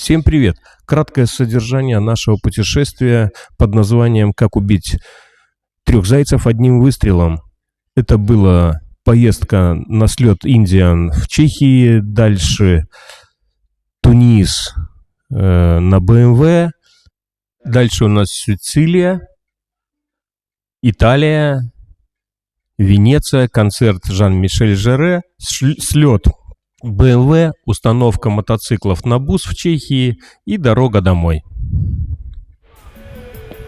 Всем привет! Краткое содержание нашего путешествия под названием «Как убить 3 зайцев одним выстрелом». Это была поездка на слет Индиан в Чехии, дальше Тунис на БМВ, дальше у нас Сицилия, Италия, Венеция, концерт Жан-Мишель Жарре, слет БМВ, установка мотоциклов на бус в Чехии и дорога домой.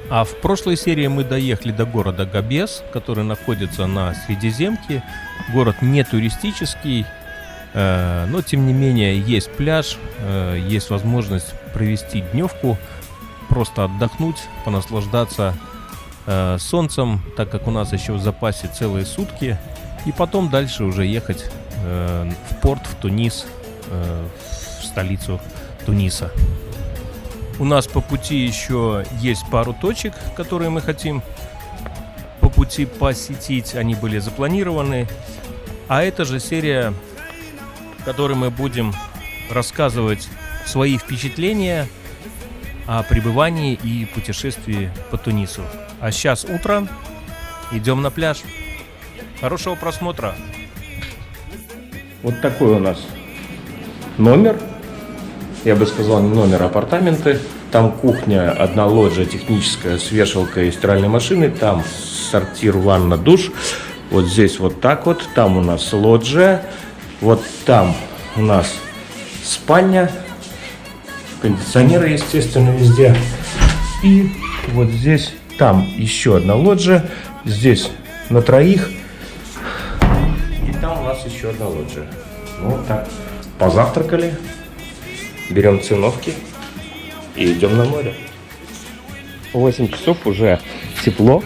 А в прошлой серии мы доехали до города Габес, который находится на Средиземке. Город не туристический, но тем не менее есть пляж, есть возможность провести дневку, просто отдохнуть, понаслаждаться солнцем, так как у нас еще в запасе целые сутки, и потом дальше уже ехать в порт, в Тунис, в столицу Туниса. У нас по пути еще есть пару точек, которые мы хотим по пути посетить. Они были запланированы. А это же серия, в которой мы будем рассказывать свои впечатления о пребывании и путешествии по Тунису. А сейчас утро, идем на пляж. Хорошего просмотра! Вот такой у нас номер, я бы сказал, не номер, а апартаменты. Там кухня, одна лоджия техническая с вешалкой и стиральной машиной, там сортир, ванна, душ. Вот здесь вот так вот, там у нас лоджия, вот там у нас спальня, кондиционеры, естественно, везде. И вот здесь, там еще одна лоджия, здесь на троих. Там у нас еще одна лоджия. Ну, вот так. Позавтракали, берем циновки и идем на море. 8 часов уже тепло,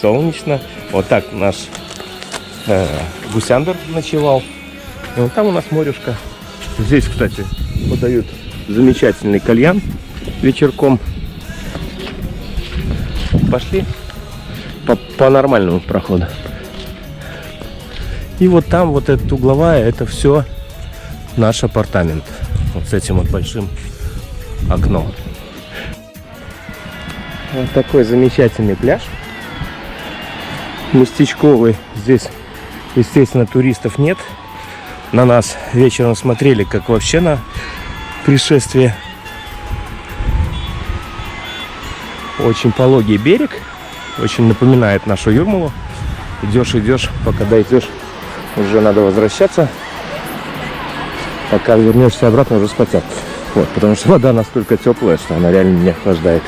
солнечно. Вот так наш гусяндр ночевал. И вот там у нас морюшка. Здесь, кстати, подают замечательный кальян вечерком. Пошли по нормальному проходу. И вот там, вот эта угловая, это все наш апартамент. Вот с этим вот большим окном. Вот такой замечательный пляж. Местечковый. Здесь, естественно, туристов нет. На нас вечером смотрели, как вообще на пришествие. Очень пологий берег. Очень напоминает нашу Юрмалу. Идешь, пока дойдешь, уже надо возвращаться. Пока вернешься обратно, уже спотят. Вот, потому что вода настолько теплая, что она реально не охлаждает.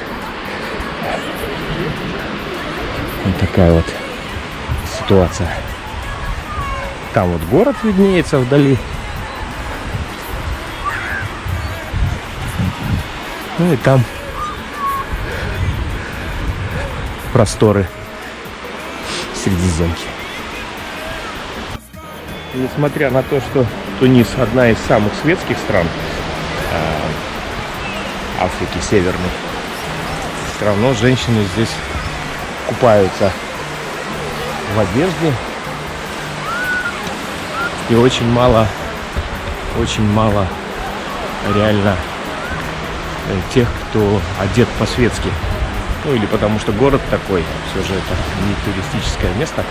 Вот такая вот ситуация. Там вот город виднеется вдали. Ну и там просторы Средиземки. Несмотря на то, что Тунис одна из самых светских стран Африки Северной, все равно женщины здесь купаются в одежде. И очень мало реально тех, кто одет по-светски. Ну или потому что город такой, все же это не туристическое место.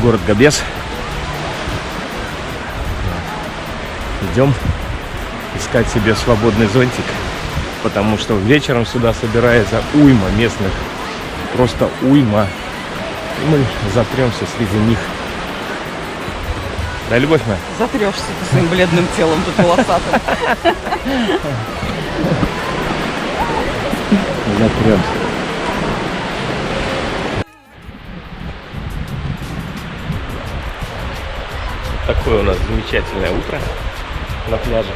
Город Габес. Идем искать себе свободный зонтик, потому что вечером сюда собирается уйма местных, просто уйма, и мы затремся среди них. Да, любовь моя? Затрешься ты своим бледным телом тут волосатым. Затремся. Такое у нас замечательное утро на пляже.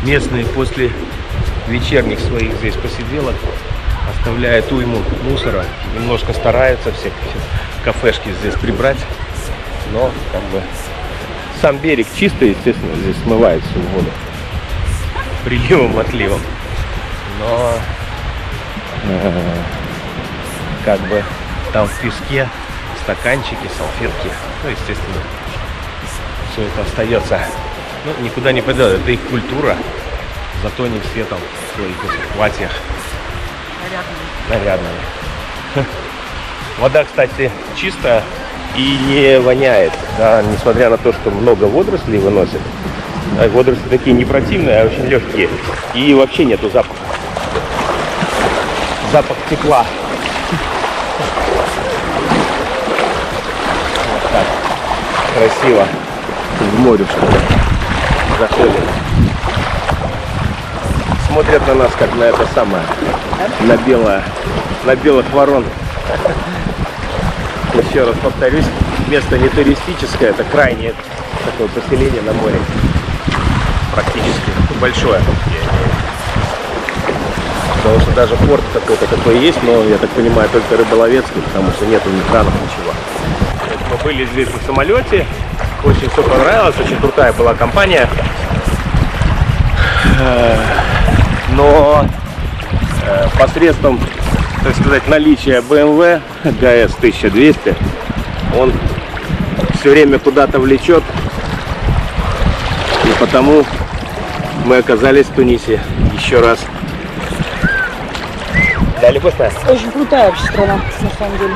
Местные после вечерних своих здесь посиделок оставляют уйму мусора. Немножко стараются все кафешки здесь прибрать. Но как бы сам берег чистый, естественно, здесь смывает всю воду приливом, отливом. Но как бы там в песке стаканчики, салфетки. Ну, естественно, все это остается. Ну, никуда не пойдет, это их культура. Зато они все там в своих этих платьях. Нарядные. Вода, кстати, чистая и не воняет, да, несмотря на то, что много водорослей выносят. Водоросли такие не противные, а очень легкие. И вообще нету запаха. Запах тепла. Вот так. Красиво. В морюшко заходим. Смотрят на нас, как на это самое, на белых ворон. Еще раз повторюсь, место не туристическое, это крайнее такое поселение на море. Практически большое. Потому что даже порт какой-то такой есть, но, я так понимаю, только рыболовецкий, потому что нету ни кранов, ничего. Мы были здесь на самолете, очень все понравилось, очень крутая была компания. Но посредством, так сказать, наличия BMW GS 1200, он все время куда-то влечет, и потому мы оказались в Тунисе еще раз. Дали вкусная? Очень крутая вообще страна, на самом деле.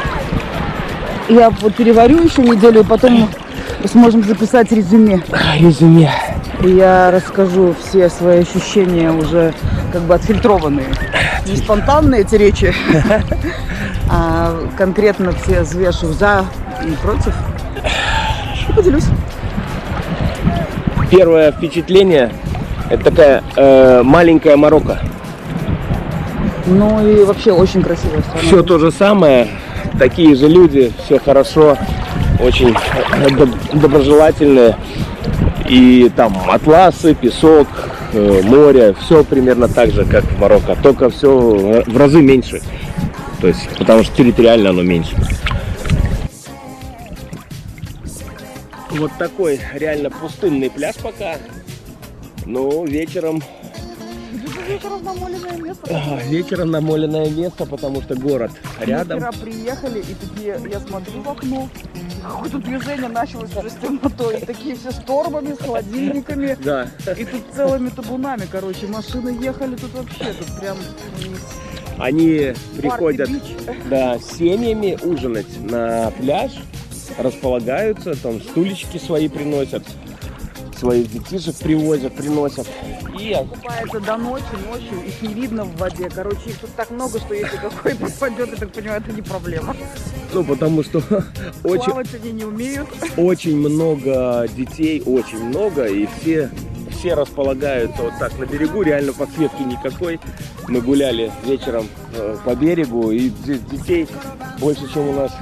Я вот переварю еще неделю, и потом сможем записать резюме. Резюме. И я расскажу все свои ощущения уже как бы отфильтрованные. Не спонтанные эти речи, а конкретно все взвешу за и против. И поделюсь. Первое впечатление — это такая маленькая Марокко. Ну и вообще очень красивая страна. Все то же самое, такие же люди, все хорошо, очень доброжелательные. И там атласы, песок, море, все примерно так же, как в Марокко, только все в разы меньше. То есть, потому что территориально оно меньше. Вот такой реально пустынный пляж пока. Но вечером... Вечером намоленное место. Вечером намоленное место, потому что город рядом. Мы вчера приехали, и такие, я смотрю в окно, какое-то движение началось уже с темнотой. И такие все с торбами, с холодильниками. Да. И тут целыми табунами, короче, машины ехали тут вообще, тут прям... Они приходят, бич. да, с семьями ужинать на пляж, располагаются, там стульчики свои приносят, своих детишек привозят, приносят. И Купается до ночи, ночью, их не видно в воде. Короче, их тут так много, что если какой попадет, я так понимаю, это не проблема. ну, потому что Плавать они не умеют. очень много детей, очень много, и все располагаются вот так на берегу, реально подсветки никакой. Мы гуляли вечером по берегу, и здесь детей больше, чем у нас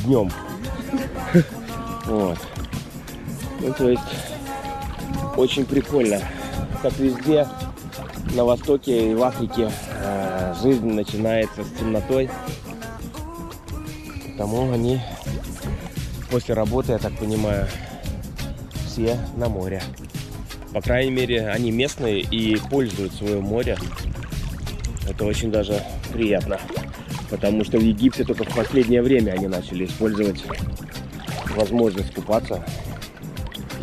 днем. Вот. Ну, то есть очень прикольно. Как везде на Востоке и в Африке жизнь начинается с темнотой. Потому они после работы, я так понимаю, все на море. По крайней мере, они местные и пользуют свое море. Это очень даже приятно. Потому что в Египте только в последнее время они начали использовать возможность купаться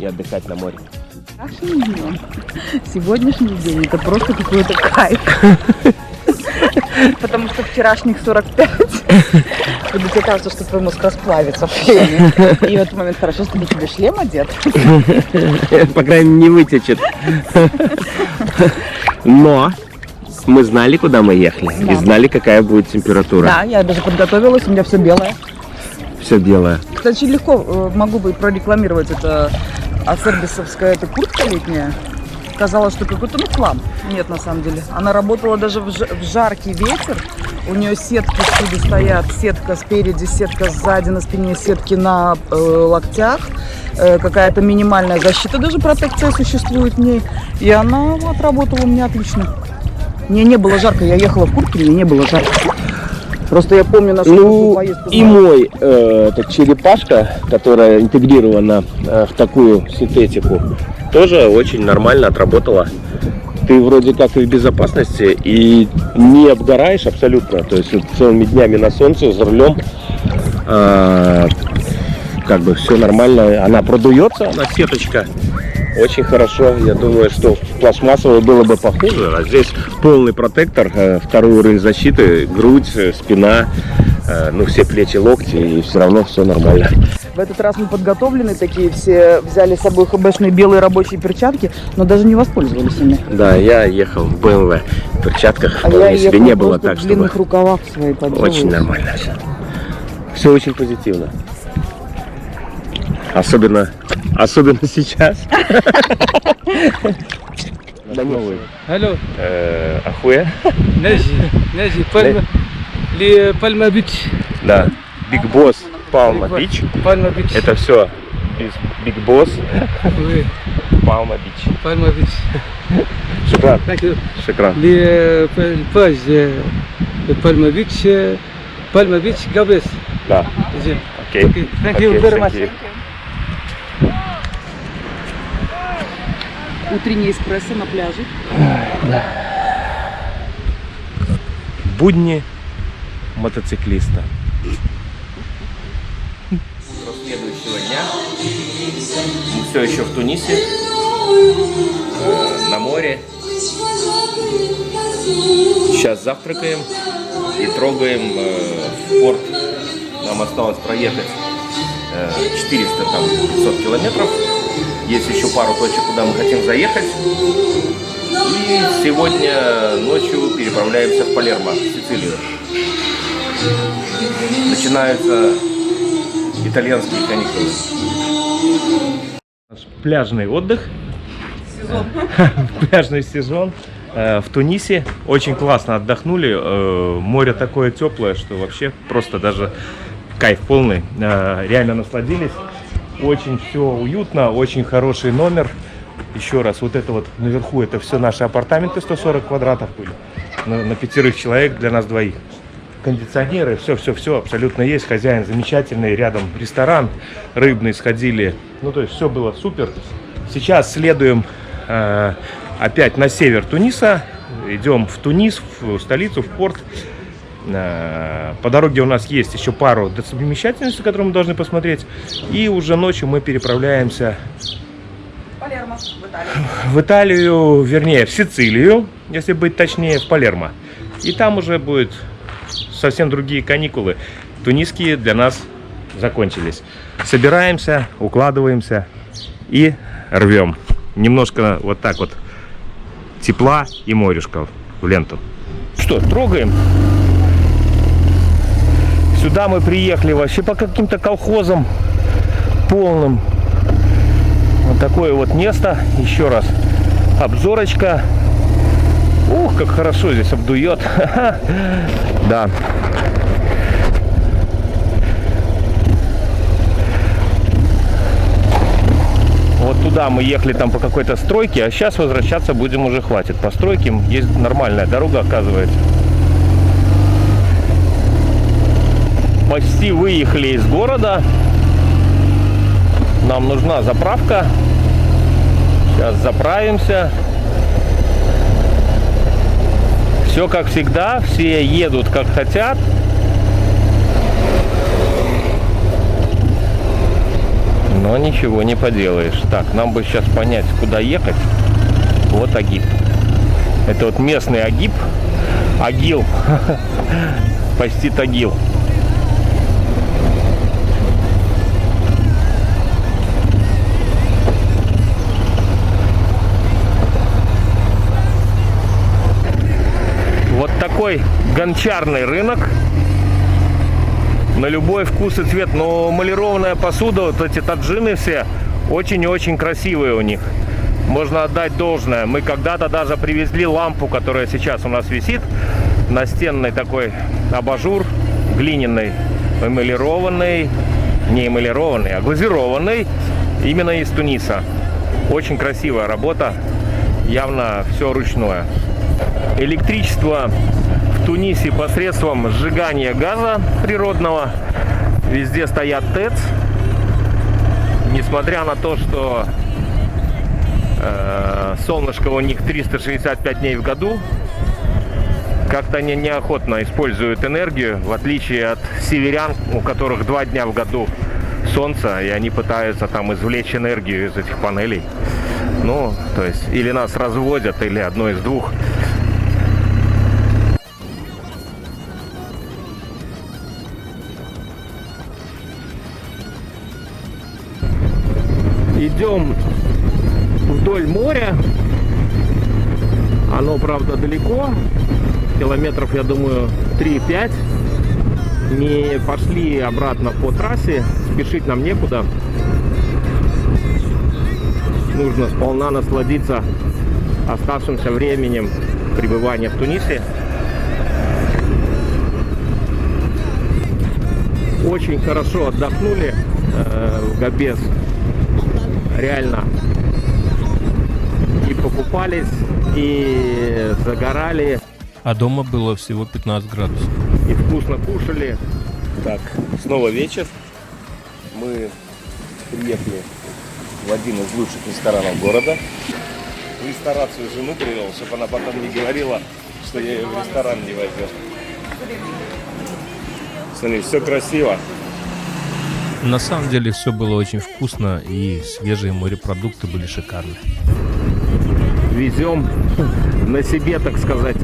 и отдыхать на море. Нашим днем. Сегодняшний день это просто какой-то кайф. Потому что вчерашних 45. Когда тебе кажется, что твой мозг расплавится в шлеме. И в этот момент хорошо, что тебе шлем одет. По крайней мере, не вытечет. Но мы знали, куда мы ехали. Да. И знали, какая будет температура. Да, я даже подготовилась, у меня все белое. Все белое. Кстати, легко могу бы прорекламировать это асербисовская эта куртка летняя. Казалось, что какой-то хлам. Нет, на самом деле. Она работала даже в жаркий ветер. У нее сетки всюду стоят. Сетка спереди, сетка сзади, на спине, сетки на локтях. Какая-то минимальная защита, даже протекция существует в ней. И она вот работала у меня отлично. Мне не было жарко. Я ехала в куртке, мне не было жарко. Просто я помню нашу поездку. И мой это черепашка, которая интегрирована в такую синтетику, тоже очень нормально отработала. Ты вроде как и в безопасности, и не обгораешь абсолютно. То есть вот целыми днями на солнце за рулем Как бы все нормально. Она продуется, она сеточка. Очень хорошо. Я думаю, что пластмассовый было бы похуже. А здесь полный протектор, второй уровень защиты, грудь, спина, ну все плечи, локти, и все равно все нормально. В этот раз мы подготовлены такие, все взяли с собой ХБшные белые рабочие перчатки, но даже не воспользовались ими. Да, я ехал в BMW в перчатках, А я себе ехала не было просто так, в длинных чтобы... рукавах своей подруги. Очень нормально все. Все очень позитивно. Особенно сейчас. Hello, Ахуя? Naji, Palma Beach. Да. Big Boss Palma Beach. Palma Beach. Это все Big Boss Oui, Palma Beach. Palma Beach. Шукран. Thank you. Шукран. Page Palma Beach, Gabes. Да. Окей. Okay, thank you very much. Утренний эспрессо на пляже. Будни мотоциклиста. Следующего дня мы все еще в Тунисе, на море. Сейчас завтракаем и трогаем в порт. Нам осталось проехать 400-500 километров. Есть еще пару точек, куда мы хотим заехать. И сегодня ночью переправляемся в Палермо, в Сицилию. Начинаются итальянские каникулы. Наш пляжный отдых. Сезон. Пляжный сезон в Тунисе. Очень классно отдохнули. Море такое теплое, что вообще просто даже кайф полный. Реально насладились. Очень все уютно, очень хороший номер. Еще раз, вот это вот наверху, это все наши апартаменты, 140 квадратов были. На 5 человек, для нас двоих. Кондиционеры, все абсолютно есть. Хозяин замечательный, рядом ресторан рыбный, сходили. Ну, то есть все было супер. Сейчас следуем опять на север Туниса. Идем в Тунис, в столицу, в порт. По дороге у нас есть еще пару достопримечательностей, которые мы должны посмотреть. И уже ночью мы переправляемся Палермо, в Италию, вернее, в Сицилию, если быть точнее, в Палермо. И там уже будет совсем другие каникулы. Тунисские для нас закончились. Собираемся, укладываемся и рвем. Немножко вот так вот тепла и морюшка в ленту. Что, трогаем? Сюда мы приехали вообще по каким-то колхозам полным. Вот такое вот место. Еще раз обзорочка. Ух, как хорошо здесь обдует. Да. Вот туда мы ехали там по какой-то стройке, а сейчас возвращаться будем уже хватит. По стройке есть нормальная дорога, оказывается. Почти выехали из города. Нам нужна заправка. Сейчас заправимся. Все как всегда. Все едут как хотят. Но ничего не поделаешь. Так, нам бы сейчас понять, куда ехать. Вот Агип. Это вот местный Агип. Агил. Почти Тагил. Вот такой гончарный рынок. На любой вкус и цвет. Но эмалированная посуда, вот эти таджины все, очень-очень красивые у них. Можно отдать должное. Мы когда-то даже привезли лампу, которая сейчас у нас висит. Настенный такой абажур, глиняный, эмалированный. Не эмалированный, а глазированный. Именно из Туниса. Очень красивая работа. Явно все ручное. Электричество в Тунисе посредством сжигания газа природного. Везде стоят ТЭЦ. Несмотря на то, что солнышко у них 365 дней в году, как-то они неохотно используют энергию, в отличие от северян, у которых 2 дня в году солнце, и они пытаются там извлечь энергию из этих панелей. Ну, то есть, или нас разводят, или одно из двух. Идем вдоль моря. Оно, правда, далеко. Километров, я думаю, 3-5. Не пошли обратно по трассе. Спешить нам некуда. Нужно сполна насладиться оставшимся временем пребывания в Тунисе. Очень хорошо отдохнули в Габес. Реально. И покупались, и загорали. А дома было всего 15 градусов. И вкусно кушали. Так, снова вечер. Мы приехали в один из лучших ресторанов города. В ресторацию жену привел, чтобы она потом не говорила, что я ее в ресторан не возил. Смотри, все красиво. На самом деле все было очень вкусно, и свежие морепродукты были шикарны. Везем на себе, так сказать,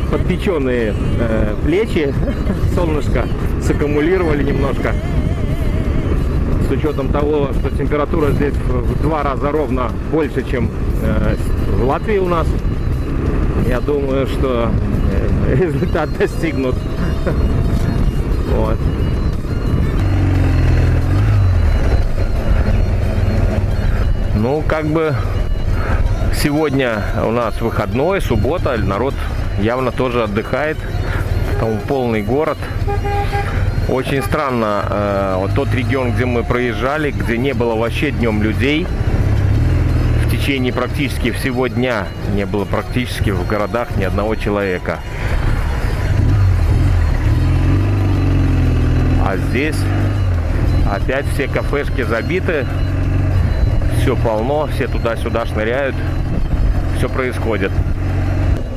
подпеченные плечи. Солнышко саккумулировали немножко. С учетом того, что температура здесь в 2 раза ровно больше, чем в Латвии у нас, я думаю, что результат достигнут. Вот. Ну, как бы сегодня у нас выходной, суббота, народ явно тоже отдыхает. Там полный город. Очень странно, вот тот регион, где мы проезжали, где не было вообще днем людей, в течение практически всего дня не было практически в городах ни одного человека. А здесь опять все кафешки забиты. Все полно, все туда-сюда шныряют, все происходит.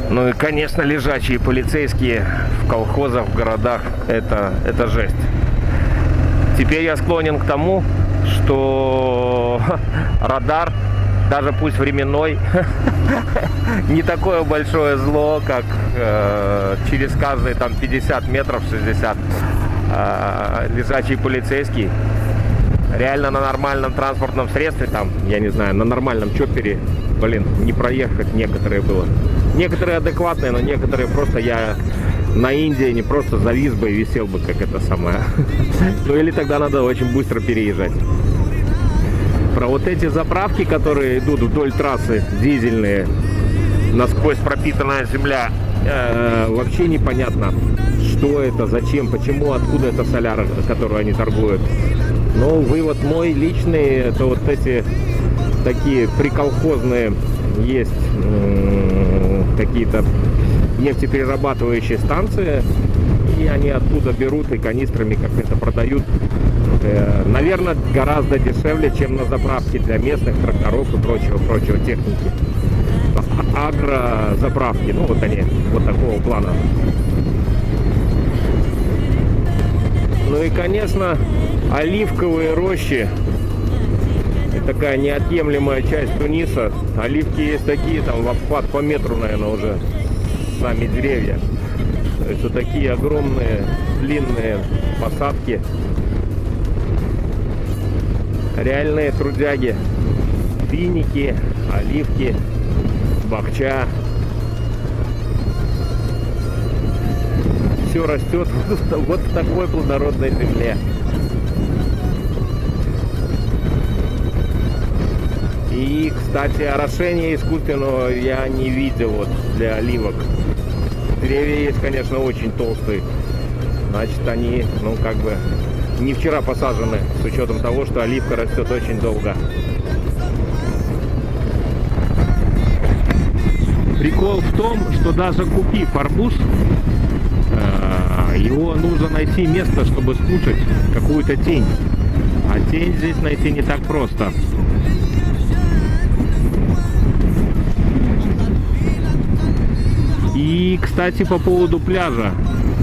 Ну и, конечно, лежачие полицейские в колхозах, в городах, это жесть. Теперь я склонен к тому, что радар, даже пусть временной, не такое большое зло, как через каждые там 50 метров, 60 лежачий полицейский. Реально на нормальном транспортном средстве, там, я не знаю, на нормальном чоппере, блин, не проехать некоторые было. Некоторые адекватные, но некоторые просто я на Индии не просто завис бы и висел бы, как это самое. Ну или тогда надо очень быстро переезжать. Про вот эти заправки, которые идут вдоль трассы, дизельные, насквозь пропитанная земля, вообще непонятно, что это, зачем, почему, откуда эта соляра, которую они торгуют. Но вывод мой личный, это вот эти такие приколхозные есть какие-то нефтеперерабатывающие станции, и они оттуда берут и канистрами как это продают. Наверное, гораздо дешевле, чем на заправке для местных тракторов и прочего техники. Агрозаправки, ну вот они, вот такого плана. Ну и, конечно, оливковые рощи. Это такая неотъемлемая часть Туниса. Оливки есть такие, там в обхват по метру, наверное, уже сами деревья. То есть вот такие огромные, длинные посадки. Реальные трудяги. Финики, оливки, бахча. Все растет вот в такой плодородной земле. И, кстати, орошения искусственного я не видел вот для оливок. Деревья есть, конечно, очень толстые. Значит, они, ну, как бы не вчера посажены, с учетом того, что оливка растет очень долго. Прикол в том, что даже купив арбуз, его нужно найти место, чтобы скушать, какую-то тень. А тень здесь найти не так просто. И, кстати, по поводу пляжа.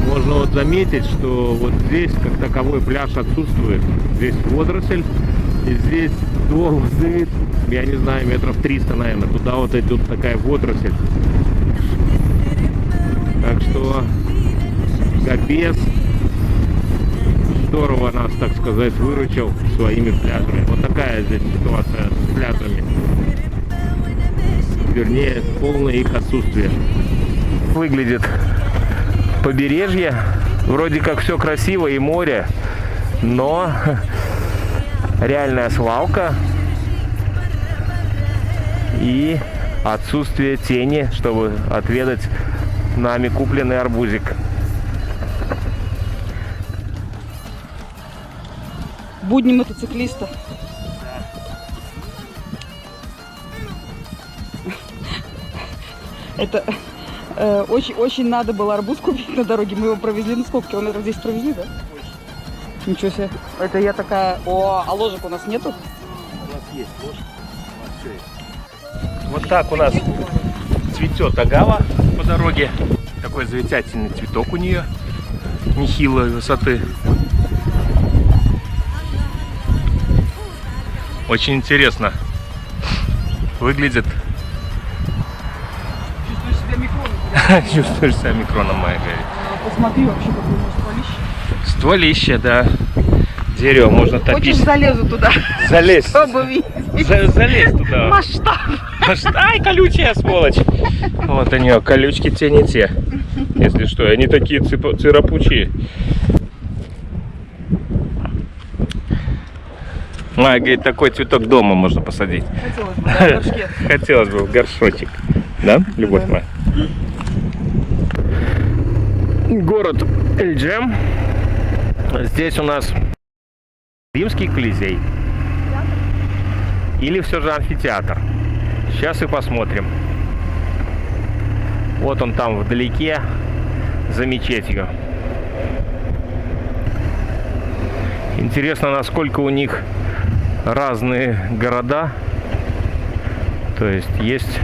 Можно вот заметить, что вот здесь как таковой пляж отсутствует. Здесь водоросль, и здесь до воды, я не знаю, метров 300, наверное. Туда вот идет такая водоросль. Так что Габес здорово нас, так сказать, выручил своими пляжами. Вот такая здесь ситуация с пляжами. Вернее, полное их отсутствие. Выглядит побережье. Вроде как все красиво и море, но реальная свалка и отсутствие тени, чтобы отведать нами купленный арбузик. Будни мотоциклиста. Это очень надо было арбуз купить на дороге. Мы его провезли. Ну сколько километров здесь провезли, да? Ничего себе. Это я такая... О, а ложек у нас нету? У нас есть ложка. У нас все есть. Вот так у нас цветет агава по дороге. Такой замечательный цветок у нее. Нехилой высоты. Очень интересно выглядит. Чувствуешь себя микроном? Чувствуешь себя микроном, моя говорит. Посмотри вообще, какое у нас стволище. Стволище, да. Дерево можно топить. Хочешь, залезу туда? Залезь. Чтобы видеть. Залезь туда. Масштаб. Ай, колючая сволочь. Вот у нее колючки те не те. Если что, они такие царапучие. Майя говорит, такой цветок дома можно посадить. Хотелось бы, да, в горшке. Хотелось бы в горшочек. Да, любовь моя? Город Эльджем. Здесь у нас римский Колизей. Или все же амфитеатр. Сейчас и посмотрим. Вот он там вдалеке, за мечетью. Интересно, насколько у них разные города. То есть есть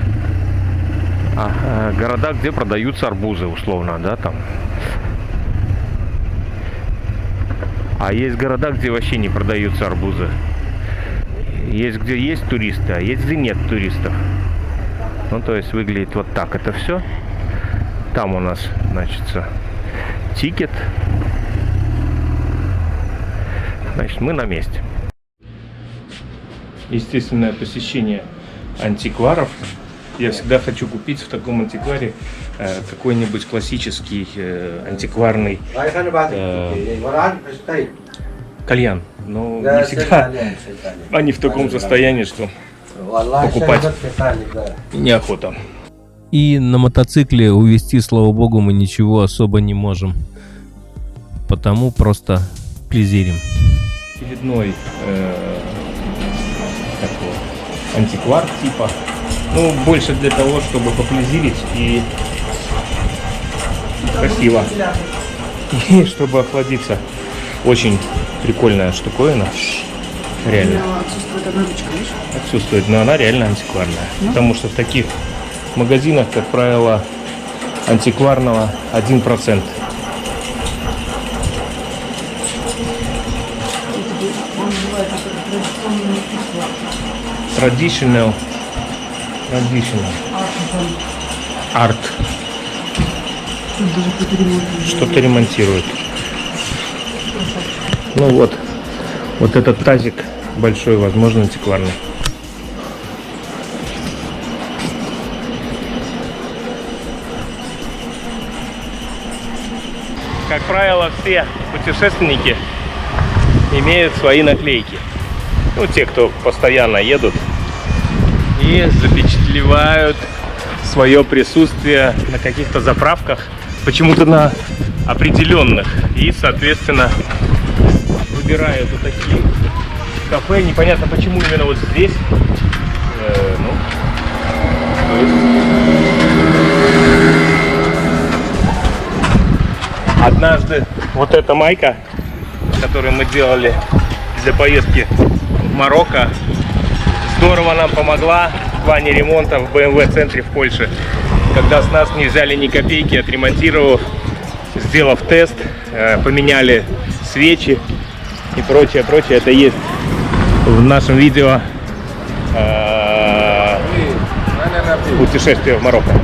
города, где продаются арбузы, условно, да, там. А есть города, где вообще не продаются арбузы. Есть где есть туристы, а есть где нет туристов. Ну, то есть выглядит вот так это все. Там у нас, значит, тикет. Значит, мы на месте. Естественное посещение антикваров. Я всегда хочу купить в таком антикваре какой-нибудь классический антикварный кальян. Но не всегда они в таком состоянии, что покупать неохота. И на мотоцикле увезти, слава богу, мы ничего особо не можем. Потому просто плезирим. Очередной такой антиквар типа. Ну, больше для того, чтобы поплезирить и красиво. И чтобы охладиться. Очень прикольная штуковина. Реально. Отсутствует одна ручка, видишь? Отсутствует, но она реально антикварная. Потому что в таких магазинах, как правило, антикварного 1%. Traditional арт. Что-то ремонтируют. Ну вот этот тазик большой, возможно, антикварный. Как правило, все путешественники имеют свои наклейки. Ну, те, кто постоянно едут и запечатлевают свое присутствие на каких-то заправках, почему-то на определенных. И, соответственно, выбирают вот такие кафе. Непонятно, почему именно вот здесь. Однажды вот эта майка, которую мы делали для поездки в Марокко, здорово нам помогла плане ремонта в BMW-центре в Польше. Когда с нас не взяли ни копейки, отремонтировав, сделав тест, поменяли свечи и прочее, прочее. Это есть в нашем видео путешествие в Марокко.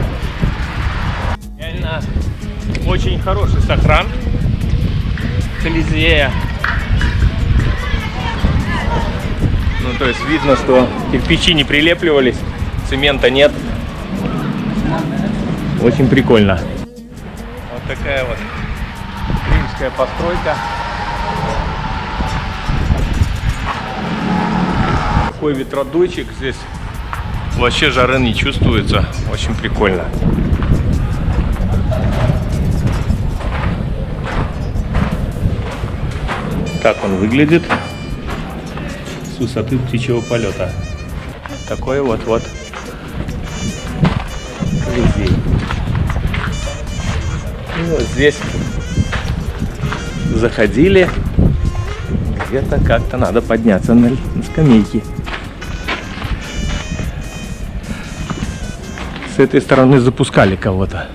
Реально очень хороший сохран Колизея. Ну, то есть видно, что кирпичи не прилепливались, цемента нет. Очень прикольно. Вот такая вот римская постройка. Такой ветродуйчик здесь. Вообще жары не чувствуется. Очень прикольно. Так он выглядит с высоты птичьего полета. Такой вот Колизей. И вот здесь заходили. Где-то как-то надо подняться на скамейки. С этой стороны запускали кого-то.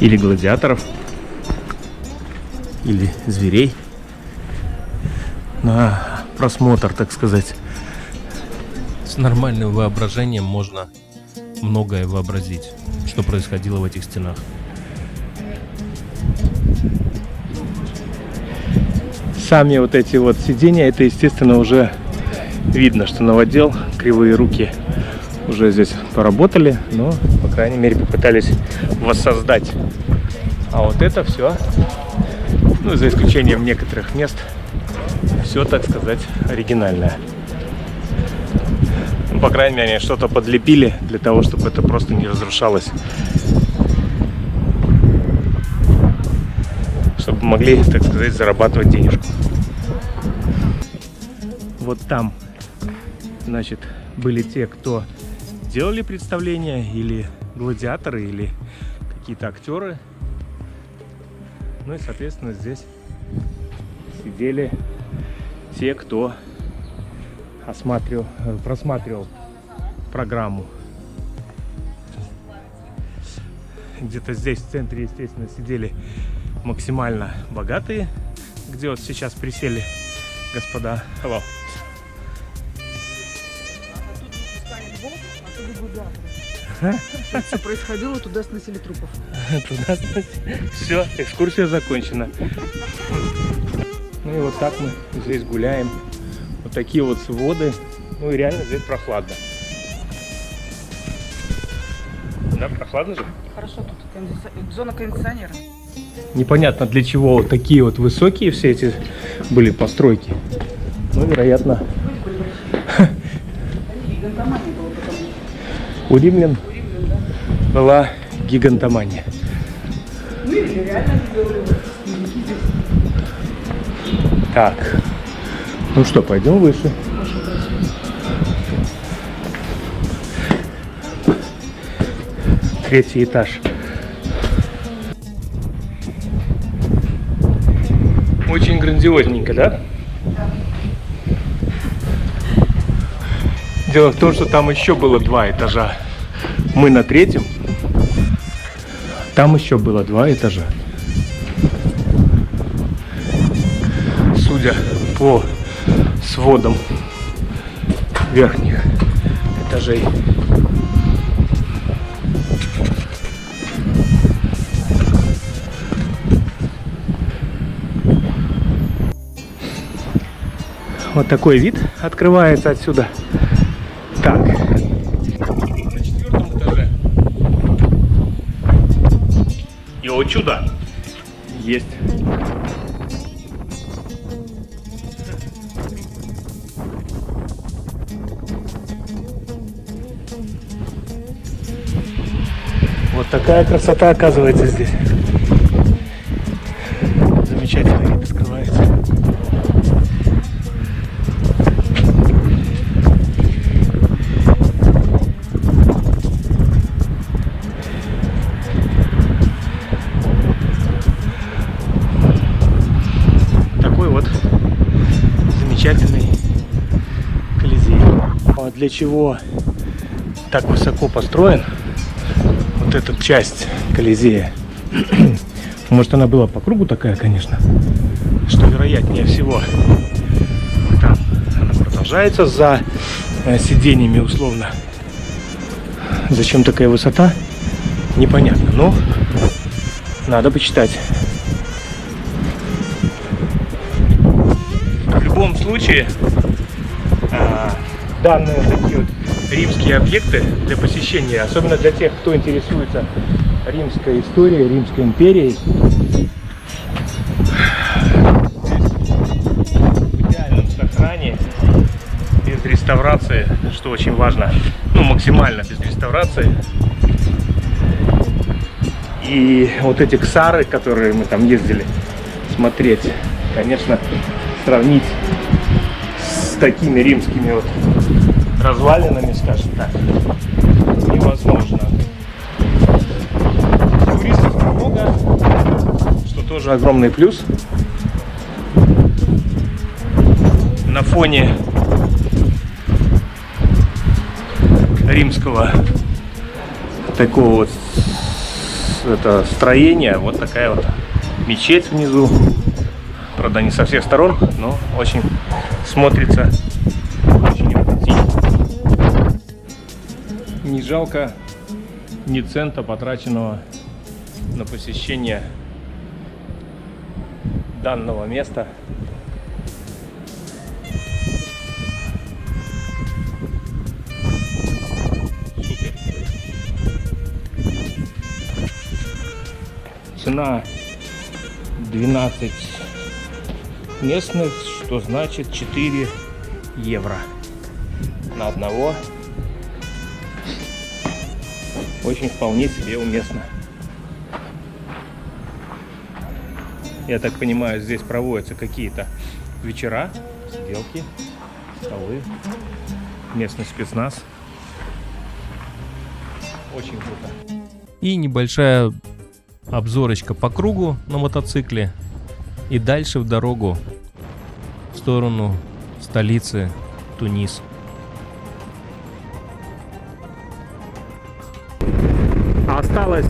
Или гладиаторов, или зверей. На просмотр, так сказать. С нормальным воображением можно многое вообразить, что происходило в этих стенах. Сами вот эти вот сиденья, это, естественно, уже видно, что новодел, кривые руки уже здесь поработали, но, по крайней мере, попытались воссоздать. А вот это все, ну, за исключением некоторых мест, все, так сказать, оригинальное. Ну, по крайней мере, что-то подлепили для того, чтобы это просто не разрушалось. Чтобы могли, так сказать, зарабатывать денежку. Вот там, значит, были те, кто делали представления, или гладиаторы, или какие-то актеры. Ну и, соответственно, здесь сидели те, кто просматривал программу. Где-то здесь, в центре, естественно, сидели максимально богатые, где вот сейчас присели господа. Hello. Все происходило, туда сносили трупов. Все, экскурсия закончена. Ну и вот так мы здесь гуляем. Вот такие вот своды. Ну и реально здесь прохладно. Да, прохладно же? Хорошо, тут зона кондиционера. Непонятно, для чего вот такие вот высокие все эти были постройки. Ну, вероятно, у римлян была гигантомания. Так, ну что, пойдем выше. Третий этаж. Очень грандиозненько, да? Дело в том, что там еще было 2 этажа. Мы на 3-м. Там еще было 2 этажа. Судя по сводам верхних этажей. Вот такой вид открывается отсюда. Так. На 4-м этаже. И о чудо! Есть. Вот такая красота оказывается здесь. Замечательный вид открывается. Такой вот замечательный для чего так высоко построен вот эта часть Колизея. Может, она была по кругу такая, конечно, что вероятнее всего. Там она продолжается за сиденьями условно. Зачем такая высота? Непонятно, но надо почитать. В любом случае, данные такие вот римские объекты для посещения, особенно для тех, кто интересуется римской историей, Римской империей, в идеальном сохранении, без реставрации, что очень важно, ну максимально без реставрации. И вот эти ксары, которые мы там ездили смотреть, конечно, сравнить с такими римскими вот развалинами, скажем так, невозможно. Туристов много, что тоже огромный плюс. На фоне римского такого вот строения, вот такая вот мечеть внизу. Правда, не со всех сторон, но очень смотрится очень аппетитно. Не жалко ни цента, потраченного на посещение данного места. Супер. Цена 12 местных, что значит 4 евро на одного. Очень вполне себе уместно. Я так понимаю, здесь проводятся какие-то вечера, сиделки, столы, местный спецназ. Очень круто. И небольшая обзорочка по кругу на мотоцикле. И дальше в дорогу в сторону столицы Тунис. Осталось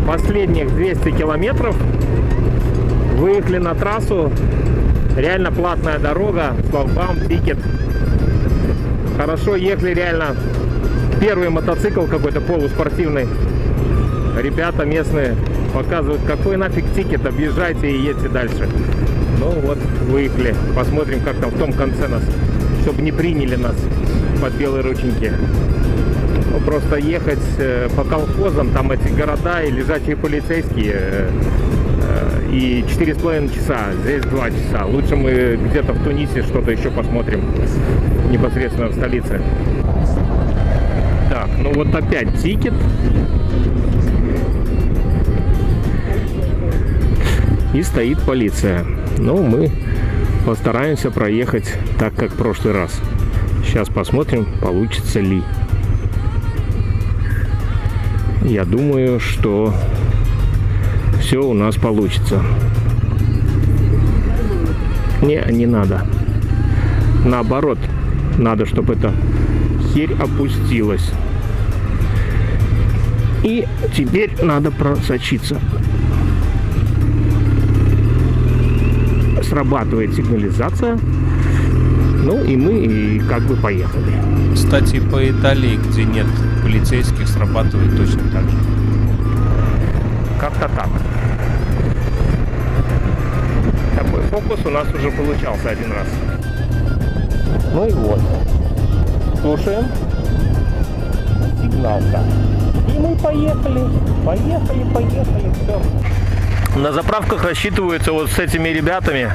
последних 200 километров. Выехали на трассу. Реально платная дорога. Шлагбаум, тикет. Хорошо ехали реально. Первый мотоцикл какой-то полуспортивный. Ребята местные показывают, какой нафиг тикет, объезжайте и едьте дальше. Ну вот, выехали. Посмотрим, как там в том конце нас, чтобы не приняли нас под белые рученьки. Ну, просто ехать по колхозам, там эти города и лежачие полицейские, и 4,5 часа, здесь 2 часа. Лучше мы где-то в Тунисе что-то еще посмотрим, непосредственно в столице. Так, ну вот опять тикет. И стоит полиция. Ну, мы постараемся проехать так, как в прошлый раз. Сейчас посмотрим, получится ли. Я думаю, что все у нас получится. Не надо. Наоборот, надо, чтобы эта херь опустилась. И теперь надо просочиться. Срабатывает сигнализация. Ну и мы как бы поехали. Кстати, по Италии, где нет полицейских, срабатывает точно так же. Как-то так. Такой фокус у нас уже получался один раз. Ну и вот. Слушаем. Сигналка. И мы поехали. Поехали. Все. На заправках рассчитываются вот с этими ребятами.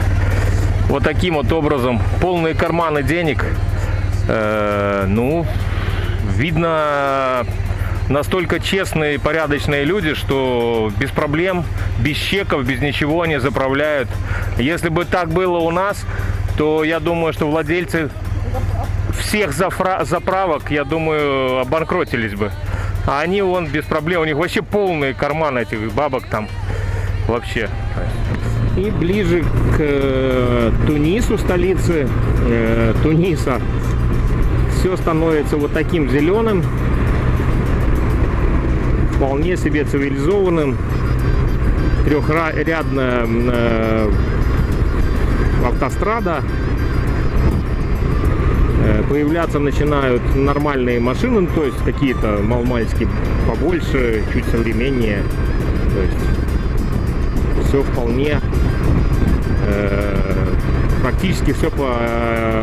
Вот таким вот образом. Полные карманы денег. Ну, видно, настолько честные и порядочные люди, что без проблем, без чеков, без ничего они заправляют. Если бы так было у нас, то я думаю, что владельцы всех заправок, я думаю, обанкротились бы. А они вон без проблем, у них вообще полные карманы этих бабок там вообще. И ближе к Тунису, столице Туниса, все становится вот таким зеленым, вполне себе цивилизованным. Трехрядная автострада. Появляться начинают нормальные машины, то есть какие-то маломальски побольше, чуть современнее. То есть все вполне, практически все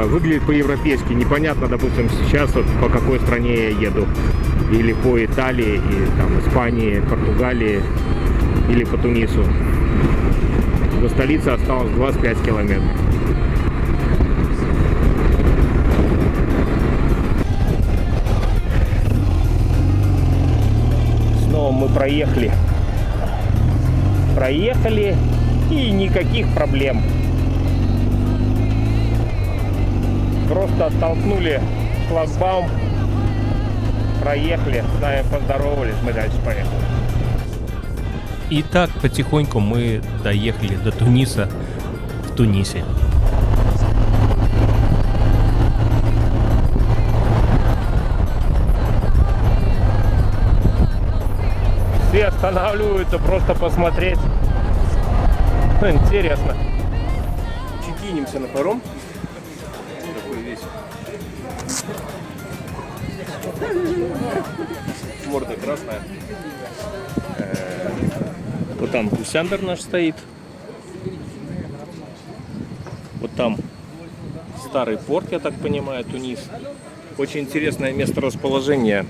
выглядит по-европейски. Непонятно, допустим, сейчас вот по какой стране я еду. Или по Италии, и там Испании, Португалии, или по Тунису. До столицы осталось 25 километров. Снова мы проехали. И никаких проблем. Просто оттолкнули шлагбаум, проехали, с нами поздоровались, мы дальше поехали. И так потихоньку мы доехали до Туниса в Тунисе. Все останавливаются просто посмотреть. Ну, интересно. Чуть кинемся на паром. Такой весь. Морда красная. Вот там Гусяндр наш стоит. Вот там старый порт, я так понимаю, Тунис. Очень интересное место расположения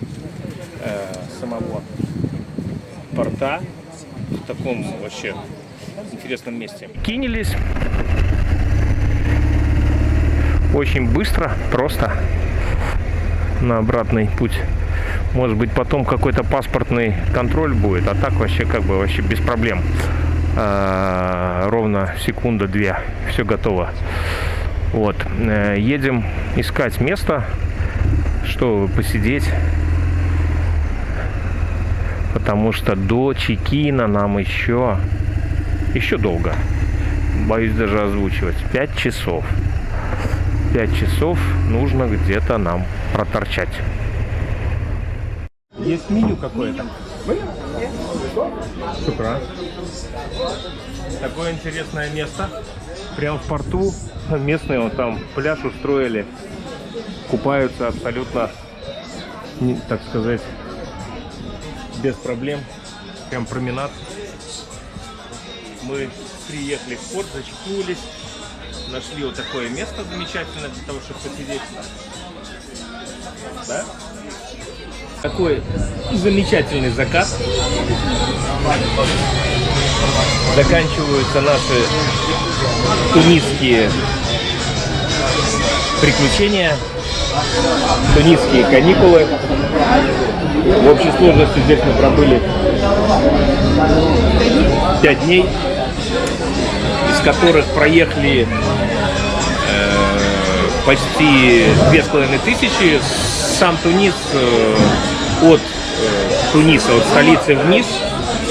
самого порта. В таком вообще интересном месте. Кинулись. Очень быстро, просто на обратный путь. Может быть, потом какой-то паспортный контроль будет, а так вообще как бы вообще без проблем. Ровно секунда-две, все готово. Вот, едем искать место, чтобы посидеть, потому что до чек-ина нам еще долго. Боюсь даже озвучивать. 5 часов. 5 часов нужно где-то нам проторчать. Есть меню какое-то. С утра. Такое интересное место. Прямо в порту. Местные вот там пляж устроили. Купаются абсолютно, так сказать, без проблем. Прям променад. Мы приехали в порт, зачекнулись. Нашли вот такое место замечательное для того, чтобы посидеть. Да? Такой замечательный закат. Заканчиваются наши тунисские приключения, тунисские каникулы. В общей сложности здесь мы пробыли 5 дней, из которых проехали почти 2500. Сам Тунис от Туниса, от столицы вниз,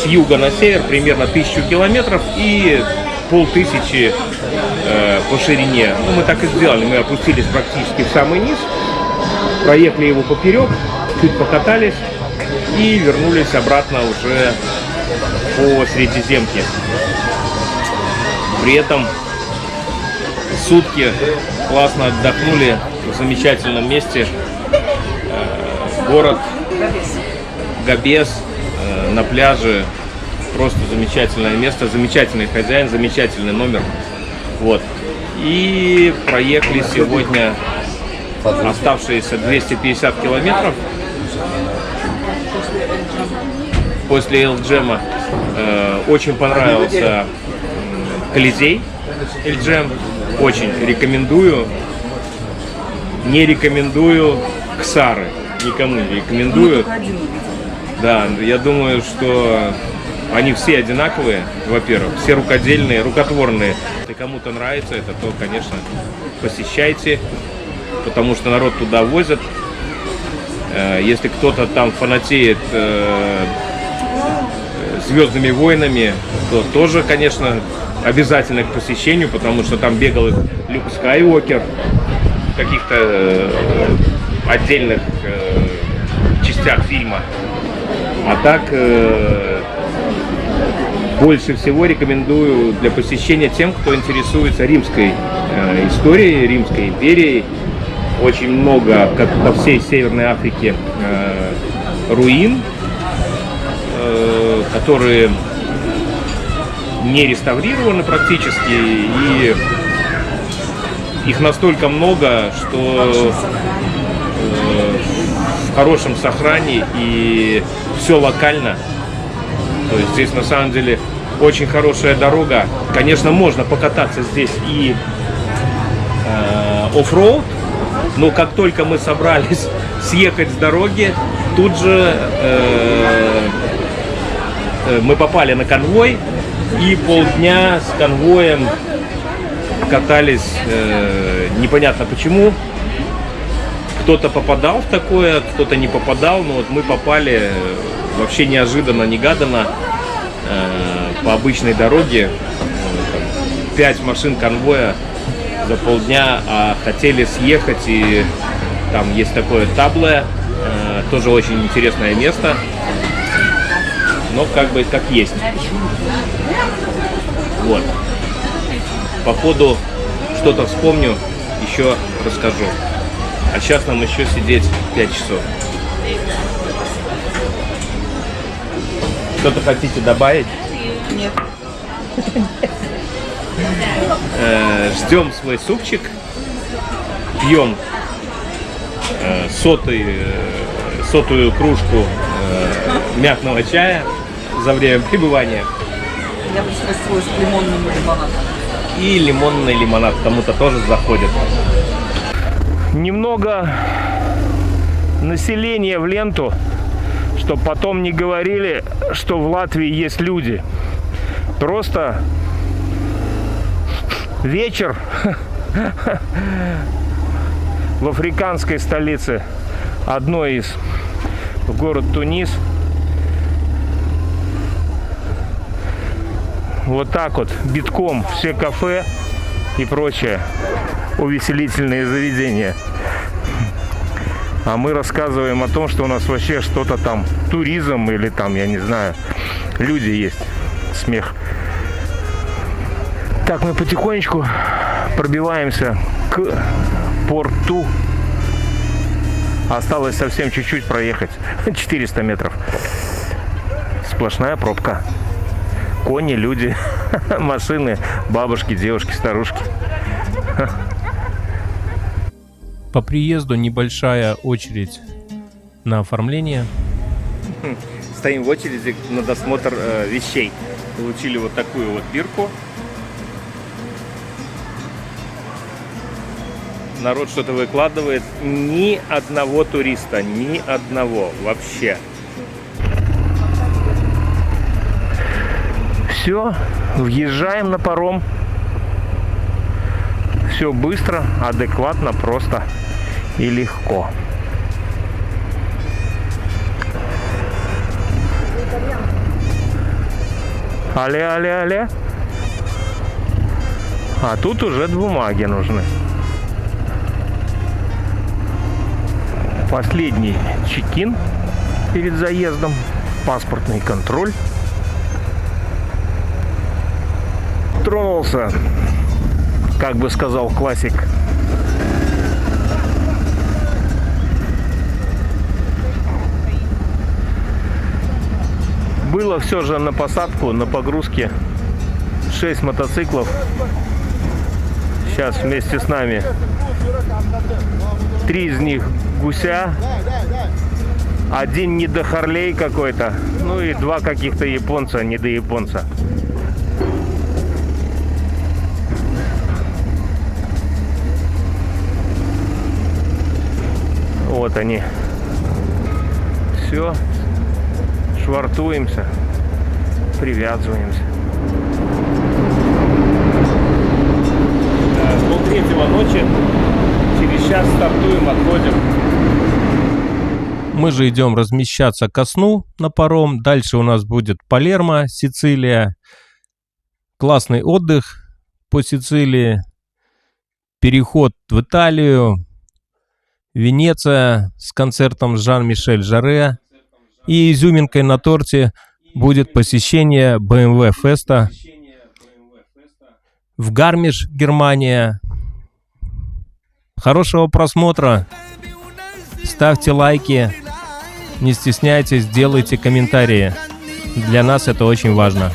с юга на север, примерно 1000 километров и 1500 по ширине. Ну, мы так и сделали, мы опустились практически в самый низ, проехали его поперек, чуть покатались и вернулись обратно уже по Средиземке. При этом сутки классно отдохнули в замечательном месте. Город Габес, на пляже. Просто замечательное место, замечательный хозяин, замечательный номер. Вот. И проехали сегодня оставшиеся 250 километров после Элджема. Очень понравился Колизей Элджем. Очень рекомендую. Не рекомендую Ксары. Никому не рекомендую. Да, я думаю, что они все одинаковые, во-первых, все рукодельные, рукотворные. Если кому-то нравится это, то, конечно, посещайте, потому что народ туда возят. Если кто-то там фанатеет Звездными войнами, то тоже, конечно, обязательно к посещению, потому что там бегал Люк Скайуокер в каких-то отдельных частях фильма. А так больше всего рекомендую для посещения тем, кто интересуется римской историей, Римской империей. Очень много, как по всей Северной Африке, руин, которые не реставрированы практически, и их настолько много, что в хорошем сохранении, и все локально. То есть здесь на самом деле очень хорошая дорога. Конечно, можно покататься здесь и оффроуд, но как только мы собрались съехать с дороги, тут же мы попали на конвой, и полдня с конвоем катались, непонятно почему. Кто-то попадал в такое, кто-то не попадал, но вот мы попали вообще неожиданно, негаданно по обычной дороге. 5 машин конвоя за полдня, а хотели съехать, и там есть такое Табле, тоже очень интересное место, но как бы как есть. Вот. По ходу что-то вспомню, еще расскажу. А сейчас нам еще сидеть 5 часов. Что-то хотите добавить? Нет. Ждем свой супчик, пьем сотую кружку мятного чая за время пребывания. Я пристрастилась к лимонному лимонаду. И лимонный лимонад кому-то тоже заходит. Немного населения в ленту, чтобы потом не говорили, что в Латвии есть люди. Просто вечер в африканской столице, одной из, город Тунис. Вот так вот, битком все кафе и прочее увеселительные заведения. А мы рассказываем о том, что у нас вообще что-то там, туризм или там, я не знаю, люди есть. Смех. Так, мы потихонечку пробиваемся к порту. Осталось совсем чуть-чуть проехать. 400 метров. Сплошная пробка. Кони, люди, машины, бабушки, девушки, старушки. По приезду небольшая очередь на оформление. Стоим в очереди на досмотр вещей. Получили вот такую вот бирку. Народ что-то выкладывает. Ни одного туриста, ни одного вообще. Все, въезжаем на паром. Все быстро, адекватно, просто и легко. Але. А тут уже бумаги нужны. Последний чекин перед заездом. Паспортный контроль. Тронулся, как бы сказал классик. Было все же на посадку, на погрузке 6 мотоциклов. Сейчас вместе с нами 3 из них гуся, 1 недохарлей какой-то, ну и 2 каких-то японца, недояпонца. Вот они. Все. Швартуемся. Привязываемся. 2:30 ночи. Через час стартуем, отходим. Мы же идем размещаться ко сну на паром. Дальше у нас будет Палермо, Сицилия. Классный отдых по Сицилии. Переход в Италию. Венеция с концертом Жан-Мишель Жарре. И изюминкой на торте будет посещение BMW Феста в Гармиш, Германия. Хорошего просмотра. Ставьте лайки. Не стесняйтесь, делайте комментарии. Для нас это очень важно.